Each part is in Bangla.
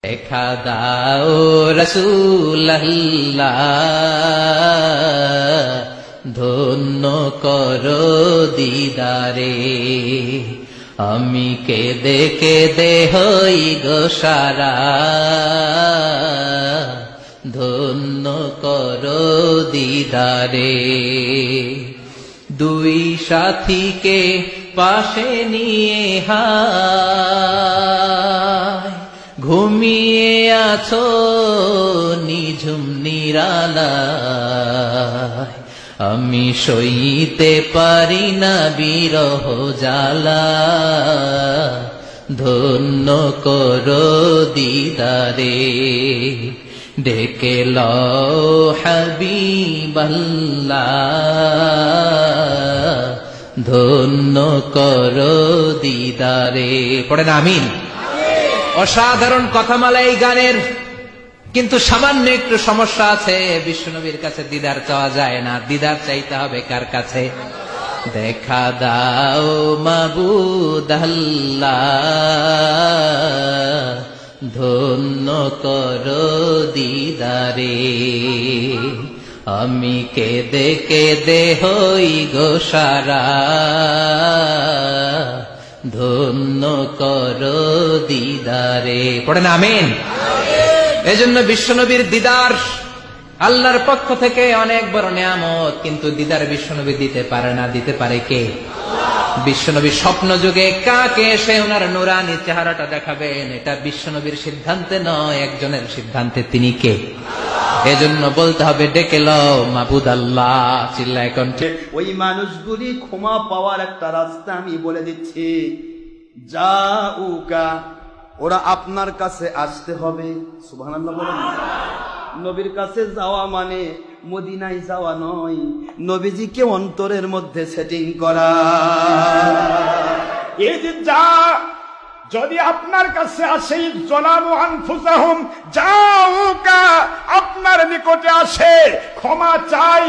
দেখা দাও রাসূলুল্লাহ, ধন্য করো দিদারে। আমি কেঁদে কেঁদে হই গো সারা, ধন্য করো দিদারে। দুই সাথীকে পাশে নিয়ে হায় ঘুমিয়ে আছো নিঝুম নিরালায়। আমি সইতে পারি না বিরহ জ্বালা, ধন্য করো দিদারে। ডেকে লও হাবিবাল্লাহ, ধন্য করো দিদারে। পড়েন আমিন। অসাধারণ কথামালা এই গানের, কিন্তু সামান্য একটু সমস্যা আছে। বিশ্বনবীর কাছে দিদার চাওয়া যায় না, দিদার চাইতে হবে কার কাছে? দেখা দাও মাবুদ আল্লাহ, ধন্য করো দিদারে। আমি কেঁদে কেঁদে হই গো সারা, ধন্য করো দিদারে। পড়েন আমিন। এজন্য বিশ্বনবীর দিদার আল্লাহর পক্ষ থেকে অনেক বড় নিয়ামত, কিন্তু দিদার বিশ্বনবী দিতে পারে না। দিতে পারে কে? বিশ্বনবী স্বপ্ন যুগে কাকে এসে ওনার নুরানি চেহারাটা দেখাবেন, এটা বিশ্বনবীর সিদ্ধান্তে নয়, একজনের সিদ্ধান্তে। তিনি কে? এজন্য বলতে হবে ডেকে লও মাবুদ আল্লাহ। চিল্লায় কণ্ঠে ওই মানুষগুলি ক্ষমা পাওয়ার একটা রাস্তা আমি বলে দিচ্ছি। জাউকা, ওরা আপনার কাছে আসতে হবে। সুবহানাল্লাহ বলেন। নবীর কাছে যাওয়া মানে মদিনায় যাওয়া নয়, নবীজিকে অন্তরের মধ্যে সেটিং করা। এই যে যা যদি আপনার কাছে আসে, জলামু আনফুসাহুম জাউকা, আপনার নিকটে আসে ক্ষমা চাই।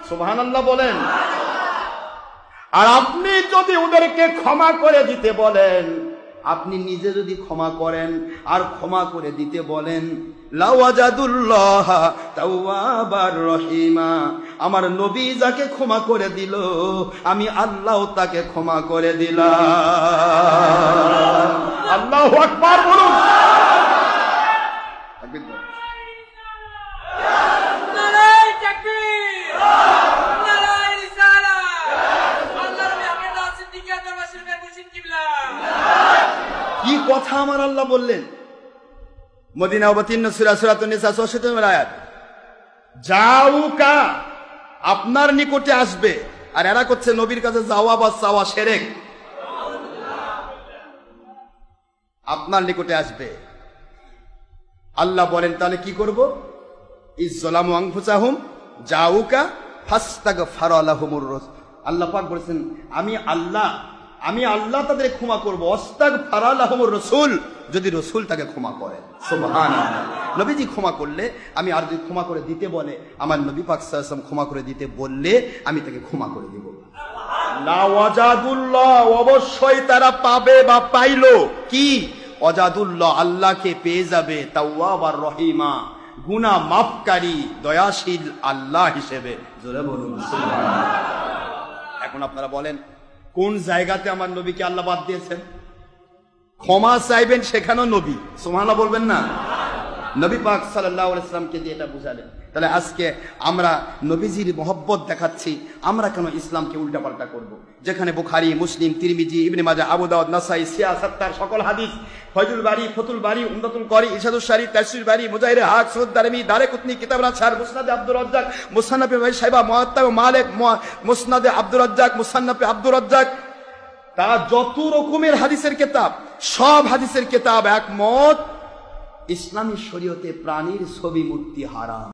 সুবহানাল্লাহ বলেন। আর আপনি যদি ওদেরকে ক্ষমা করে দিতে বলেন, আপনি নিজে যদি ক্ষমা করেন আর ক্ষমা করে দিতে বলেন, লাওয়াজাদুল্লাহ তাওয়াবার রহিমা, আমার নবী যাকে ক্ষমা করে দিল, আমি আল্লাহ তাকে ক্ষমা করে দিলাম। আল্লাহু আকবার বলুন। কি কথা আমার আল্লাহ বললেন। মদিনা অবতীর্ণ সূরা সূরাতুন নিসা ৬৪ নম্বর আয়াত। জাউকা, আপনার নিকটে আসবে। আর এরা করছে নবীর কাছে যাওয়া বা চাওয়া শিরক। আপনার নিকটে আসবে। আল্লাহ বলেন তাহলে কি করব? ইজ্জলামু আনফুসাহুম জাউকা ফাস্তাগফারা লাহুমুর রাসূল। আল্লাহ পাক বলেছেন আমি আল্লাহ তাদের ক্ষমা করব। আস্তাগফারা লাহুমুর রাসূল, যদি রাসূল তাকে ক্ষমা করে। সুবহানাল্লাহ। নবীজি ক্ষমা করলে আমি, আর যদি ক্ষমা করে দিতে বলে, আমার নবী পাক সাল্লাল্লাহু আলাইহি ওয়াসাল্লাম ক্ষমা করে দিতে বললে আমি তাকে ক্ষমা করে দেব। লাওয়াজাদুল্লাহ, অবশ্যই তারা পাবে বা পাইলো কি? ওয়াজাদুল্লাহ, আল্লাহকে পেয়ে যাবে। তাওয়াবার রহিমা, গুনাহ মাফকারী দয়াশীল আল্লাহ হিসেবে। জোরে বলুন সুবহানাল্লাহ। এখন আপনারা বলেন, কোন জায়গাতে আমার নবীকে আল্লাহ বাদ দিয়েছেন? ক্ষমা চাইবেন সেখানেও নবী। সুবহানাল্লাহ বলবেন না? নবী পাক সাল্লাল্লাহু আলাইহি ওয়াসাল্লামকে দিয়ে এটা বুঝালেন। তাহলে আজকে আমরা নবীজির মহব্বত দেখাচ্ছি, আমরা কেন ইসলামকে উল্টাপাল্টা করব? যেখানে বুখারী, মুসলিম, তিরমিজি, ইবনে মাজাহ, আবু দাউদ, নাসাই, সিয়াসাত্তার সকল হাদিস, ফয়জুল বারী, ফতুল বারী, উমদাতুল কারী, ইরশাদুস সারী, তাফসীর বারী, মুজাহিরে হক, সুনাদ দারমি, দারকুতনি, কিতাবুল আশহার, মুসনাদে আব্দুর রাজ্জাক, মুসান্নাফে ইবনে শাইবা, মুআত্তা মালিক, মুসনাদে আব্দুর রাজ্জাক, মুসান্নাফে আব্দুর রাজ্জাক, তা যত রকমের হাদিসের কিতাব, সব হাদিসের কিতাব একমত ইসলামী শরীয়তে প্রাণীর ছবি মূর্তি হারাম।